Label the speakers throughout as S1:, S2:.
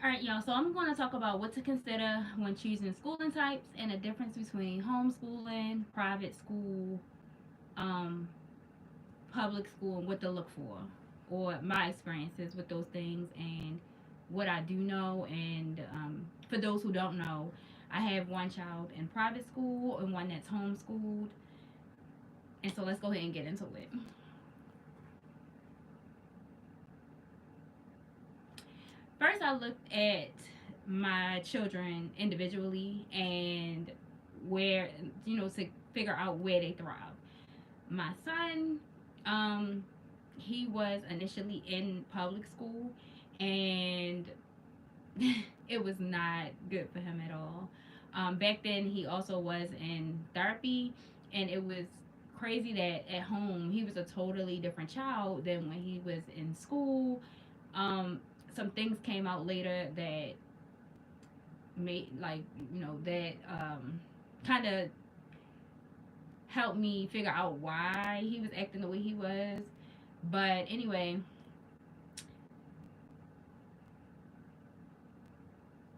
S1: Alright, y'all, so I'm going to talk about what to consider when choosing schooling types and the difference between homeschooling, private school, um, public school, and what to look for, or my experiences with those things, and what I do know. And for those who don't know, I have one child in private school and one that's homeschooled. And so let's go ahead and get into it. First, I looked at my children individually and where, to figure out where they thrive. My son, um, he was initially in public school, and it was not good for him at all. Back then, he also was in therapy, and it was crazy that at home he was a totally different child than when he was in school. Some things came out later that made, like, that kind of helped me figure out why he was acting the way he was. But anyway,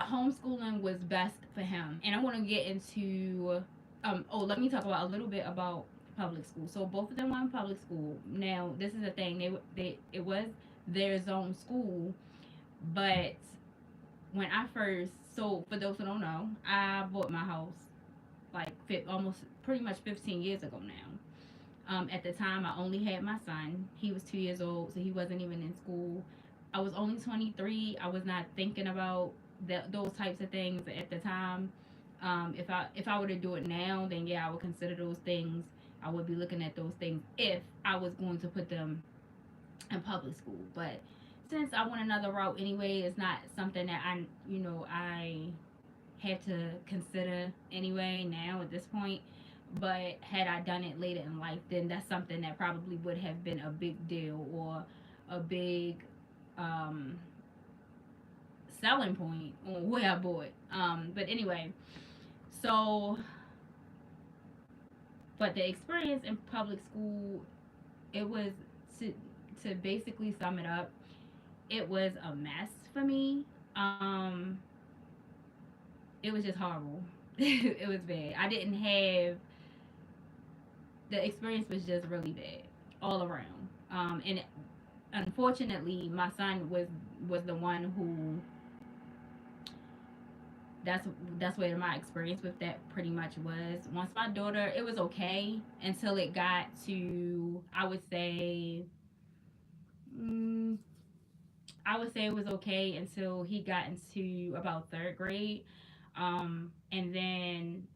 S1: homeschooling was best for him. And I want to get into let me talk about a little bit about public school. So both of them were in public school. Now, this is the thing. They it was their zone school, but when I first, so for those who don't know, I bought my house like almost pretty much 15 years ago now. At the time, I only had my son. He was 2 years old, so he wasn't even in school. I was only 23. I was not thinking about those types of things at the time. If I were to do it now, then yeah, I would consider those things. I would be looking at those things if I was going to put them in public school. But since I went another route anyway, it's not something that I have to consider anyway now at this point. But had I done it later in life, then that's something that probably would have been a big deal or a big um, selling point on where I bought. But anyway, so but the experience in public school, it was to basically sum it up, it was a mess for me. It was just horrible. It was bad. I didn't have the experience was just really bad all around. And unfortunately, my son was the one who that's where my experience with that pretty much was. Once my daughter, it was okay until it got to, mm, I would say it was okay until he got into about third grade. And then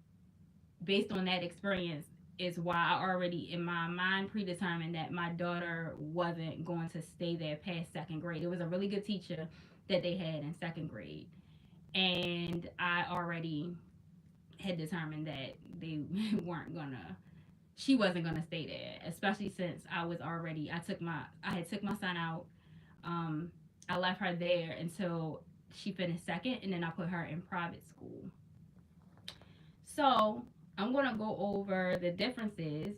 S1: based on that experience is why I already in my mind predetermined that my daughter wasn't going to stay there past second grade. It was a really good teacher that they had in second grade, and I already had determined that they weren't gonna she wasn't gonna stay there, especially since I had took my son out. um I left her there until she finished second, and then I put her in private school. So I'm gonna go over the differences.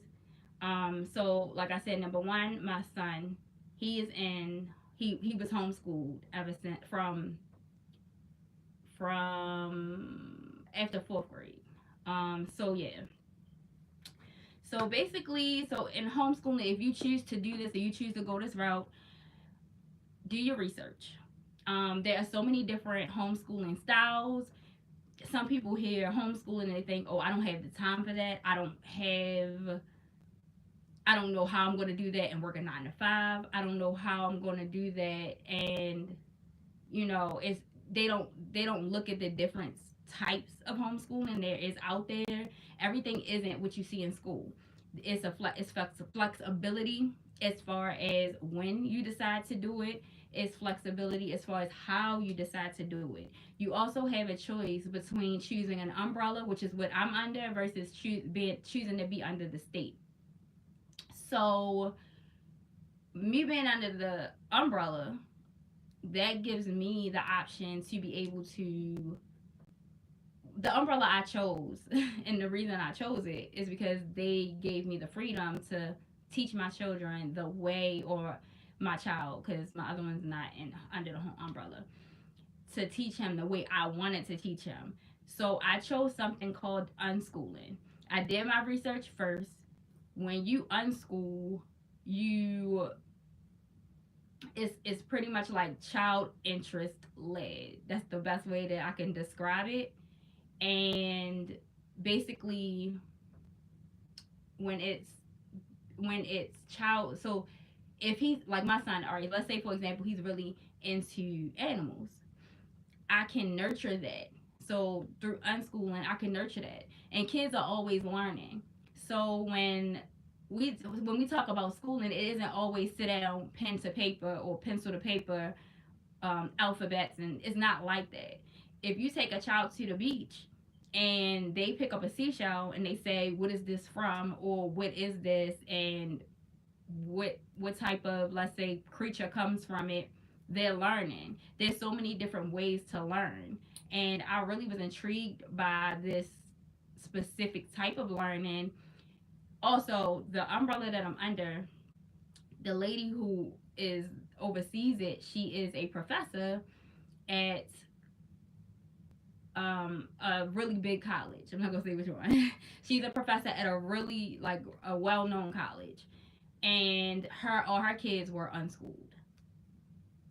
S1: So like I said, number one, my son, he is in he was homeschooled ever since from after fourth grade. So yeah. So basically, so in homeschooling, if you choose to do this or you choose to go this route, do your research. There are so many different homeschooling styles. Some people hear homeschooling and they think, oh, I don't have the time for that. I don't know how I'm going to do that and work a 9 to 5. I don't know how I'm going to do that. And, it's, they don't look at the different types of homeschooling there is out there. Everything isn't what you see in school. It's flexibility as far as when you decide to do it. It's flexibility as far as how you decide to do it. You also have a choice between choosing an umbrella, which is what I'm under, versus choosing to be under the state. So me being under the umbrella, that gives me the option to be able to the umbrella I chose. And the reason I chose it is because they gave me the freedom to teach my children the way, or my child, because my other one's not in under the umbrella, to teach him the way I wanted to teach him. So I chose something called unschooling. I did my research first. When you unschool, you it's pretty much like child interest led. That's the best way that I can describe it. And basically, when it's child, so if he's like my son Ari, let's say for example he's really into animals, I can nurture that. So through unschooling, I can nurture that. And kids are always learning. So when we talk about schooling, it isn't always sit down, pen to paper or pencil to paper, alphabets, and it's not like that. If you take a child to the beach and they pick up a seashell and they say, "What is this from?" or "What is this?" and what type of, let's say, creature comes from it, they're learning. There's so many different ways to learn, and I really was intrigued by this specific type of learning. Also, the umbrella that I'm under, the lady who is oversees it, she is a professor at a really big college. I'm not gonna say which one. She's a professor at a really like a well-known college, and all her kids were unschooled.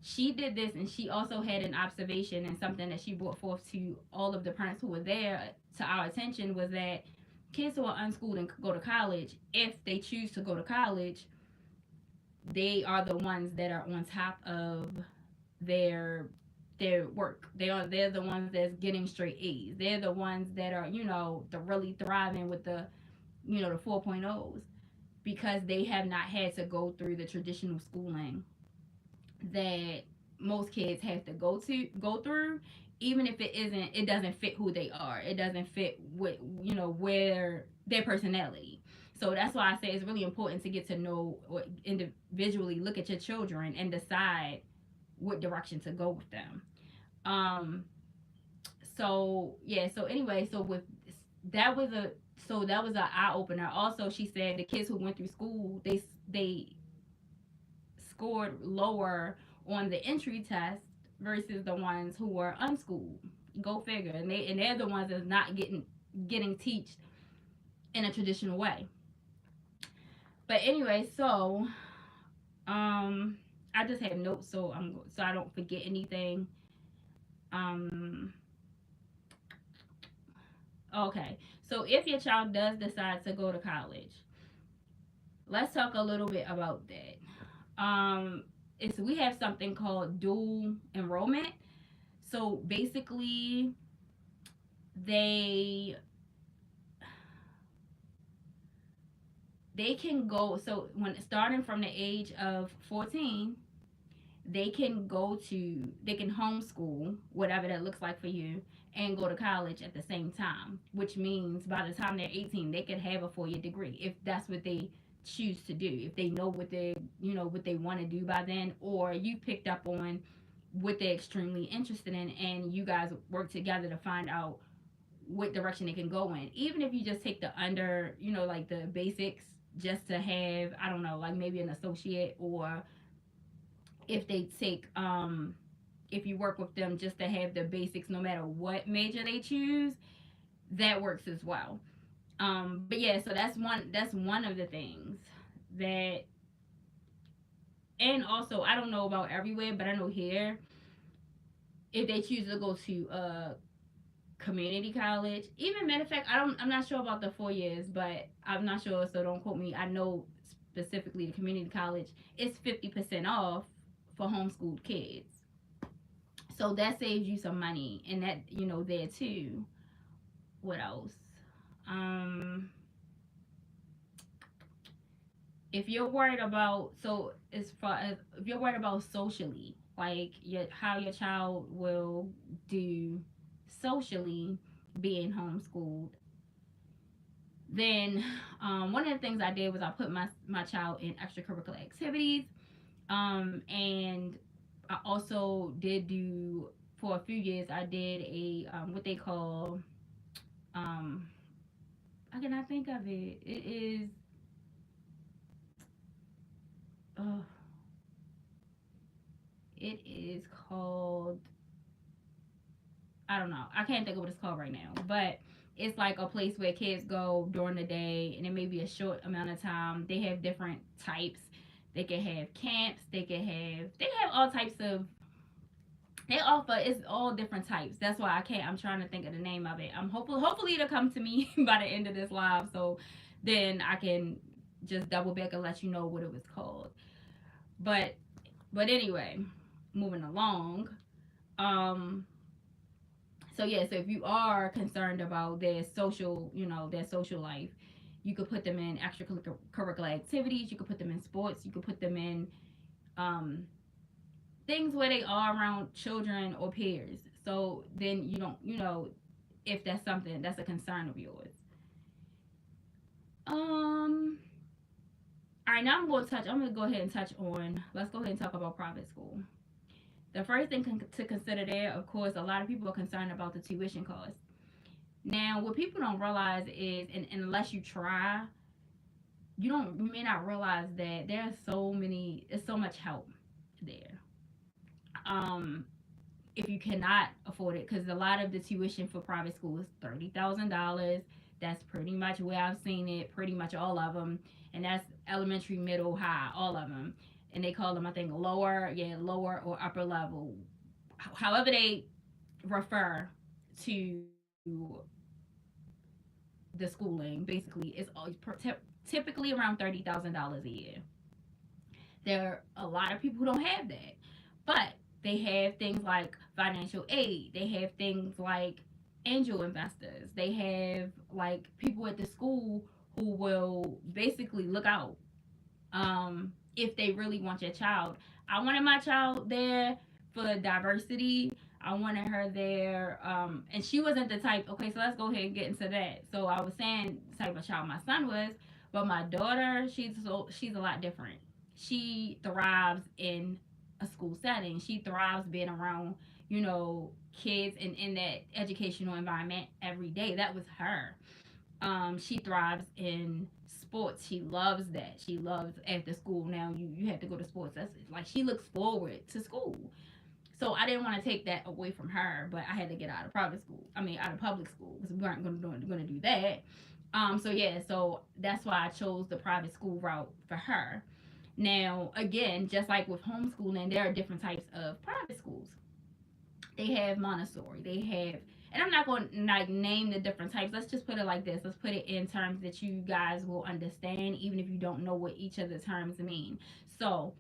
S1: She did this, and she also had an observation, and something that she brought forth to all of the parents who were there to our attention was that kids who are unschooled and go to college, if they choose to go to college, they are the ones that are on top of their work. They're the ones that's getting straight A's. They're the ones that are, the really thriving with the, the 4.0s, because they have not had to go through the traditional schooling that most kids have to go through, even if it doesn't fit who they are. It doesn't fit with, where their personality. So that's why I say it's really important to get to know or individually look at your children and decide what direction to go with them. Um so yeah, so anyway, so with that was a that was an eye opener. Also, she said the kids who went through school, they scored lower on the entry test versus the ones who were unschooled. Go figure. And they're the ones that's not getting teached in a traditional way. But anyway, so I just have notes so I don't forget anything. Um okay. So if your child does decide to go to college, let's talk a little bit about that. It's we have something called dual enrollment. So basically, they they can go, so when starting from the age of 14, they can homeschool, whatever that looks like for you, and go to college at the same time, which means by the time they're 18 they could have a 4-year degree if that's what they choose to do, if they know what they want to do by then, or you picked up on what they're extremely interested in and you guys work together to find out what direction they can go in. Even if you just take the under, like the basics, just to have, I don't know, like maybe an associate, or if they take if you work with them just to have the basics no matter what major they choose, that works as well. But yeah, so that's one of the things that, and also I don't know about everywhere, but I know here, if they choose to go to community college, even matter of fact, I'm not sure about the 4 years, but I'm not sure, so don't quote me. I know specifically the community college, it's 50% off for homeschooled kids. So that saves you some money, and that, there too. What else? Um, if you're worried about, so as far as if you're worried about socially, like how your child will do socially being homeschooled, then one of the things I did was I put my child in extracurricular activities, and I also did do, for a few years I did a what they call, um, I cannot think of it. It is, uh, it is called, I don't know. I can't think of what it's called right now, but it's like a place where kids go during the day, and it may be a short amount of time. They have different types. They can have camps. They have all types of. They offer it's all different types. That's why I can't. I'm trying to think of the name of it. I'm hopefully it'll come to me by the end of this live, so then I can just double back and let you know what it was called. But anyway, moving along. Um, so yeah, so if you are concerned about their social, their social life, you could put them in extracurricular activities. You could put them in sports. You could put them in um, things where they are around children or peers. So then you don't, if that's something that's a concern of yours. Um. All right, now I'm going to go ahead and touch on. Let's go ahead and talk about private school. The first thing to consider there, of course, a lot of people are concerned about the tuition costs. Now, what people don't realize is, and unless you try, you may not realize that there's so much help there. Um, if you cannot afford it, because a lot of the tuition for private school is $30,000. That's pretty much where I've seen it. Pretty much all of them, and that's elementary, middle, high, all of them. And they call them, I think, lower or upper level. However, they refer to the schooling. Basically, it's typically around $30,000 a year. There are a lot of people who don't have that, but they have things like financial aid. They have things like angel investors. They have like people at the school who will basically look out if they really want your child. I wanted my child there for diversity. I wanted her there, and she wasn't the type. Okay, so let's go ahead and get into that. So I was saying the type of child my son was, but my daughter, she's a lot different. She thrives in a school setting. She thrives being around, kids and in that educational environment every day. That was her. She thrives in sports. She loves that. She loves after school. Now you have to go to sports. That's like she looks forward to school. So I didn't want to take that away from her, but I had to get out of private school. I mean, out of public school because we weren't going to do that. So yeah, so that's why I chose the private school route for her. Now, again, just like with homeschooling, there are different types of private schools. They have Montessori. They have, and I'm not going to like name the different types. Let's just put it like this. Let's put it in terms that you guys will understand, even if you don't know what each of the terms mean. So,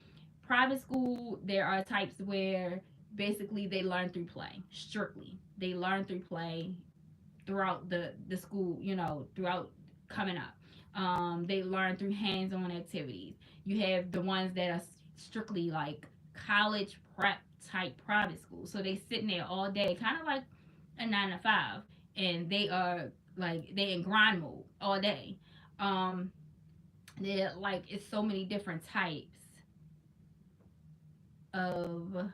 S1: private school, there are types where basically they learn through play. Strictly, they learn through play throughout the school. Throughout coming up. They learn through hands-on activities. You have the ones that are strictly like college prep type private school. So they sitting there all day, kind of like a 9 to 5, and they are like they in grind mode all day. Um, they're like it's so many different types of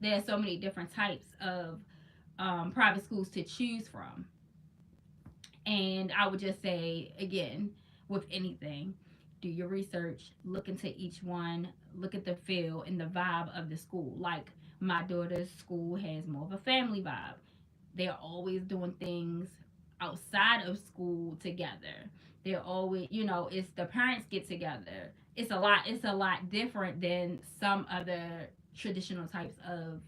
S1: there are so many different types of private schools to choose from. And I would just say again, with anything, do your research, look into each one, look at the feel and the vibe of the school. Like my daughter's school has more of a family vibe. They're always doing things outside of school together. They're always, it's the parents get together. It's a lot different than some other traditional types of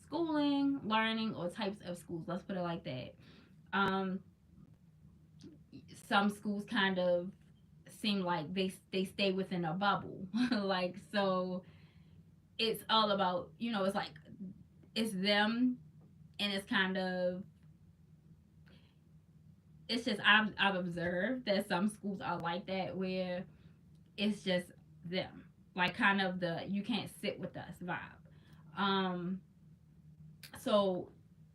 S1: schooling, learning, or types of schools. Let's put it like that. Um, some schools kind of seem like they stay within a bubble. Like so it's all about, it's like it's them, and it's kind of it's just I've observed that some schools are like that where it's just them. Like kind of the you can't sit with us vibe. Um so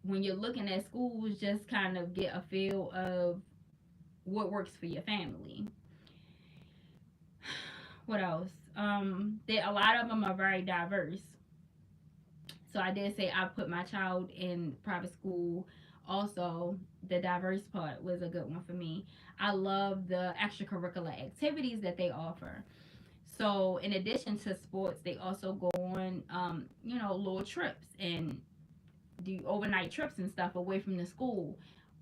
S1: when you're looking at schools, just kind of get a feel of what works for your family. What else? A lot of them are very diverse. So I did say I put my child in private school. Also, the diverse part was a good one for me. I love the extracurricular activities that they offer. So, in addition to sports, they also go on, little trips. And do overnight trips and stuff away from the school.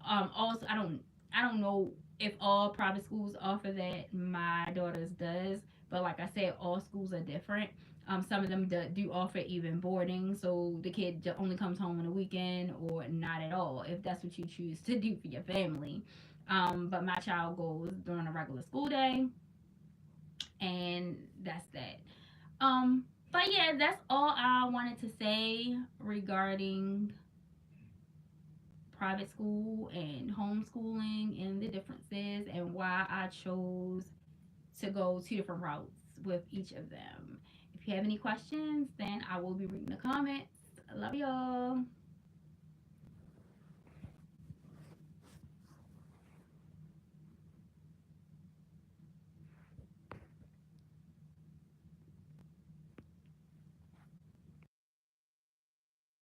S1: Also, I don't know if all private schools offer that. My daughter's does, but like I said, all schools are different. Some of them do offer even boarding, so the kid only comes home on the weekend or not at all, if that's what you choose to do for your family. But my child goes during a regular school day, and that's that. But yeah, that's all I wanted to say regarding private school and homeschooling and the differences and why I chose to go two different routes with each of them. If you have any questions, then I will be reading the comments. I love y'all.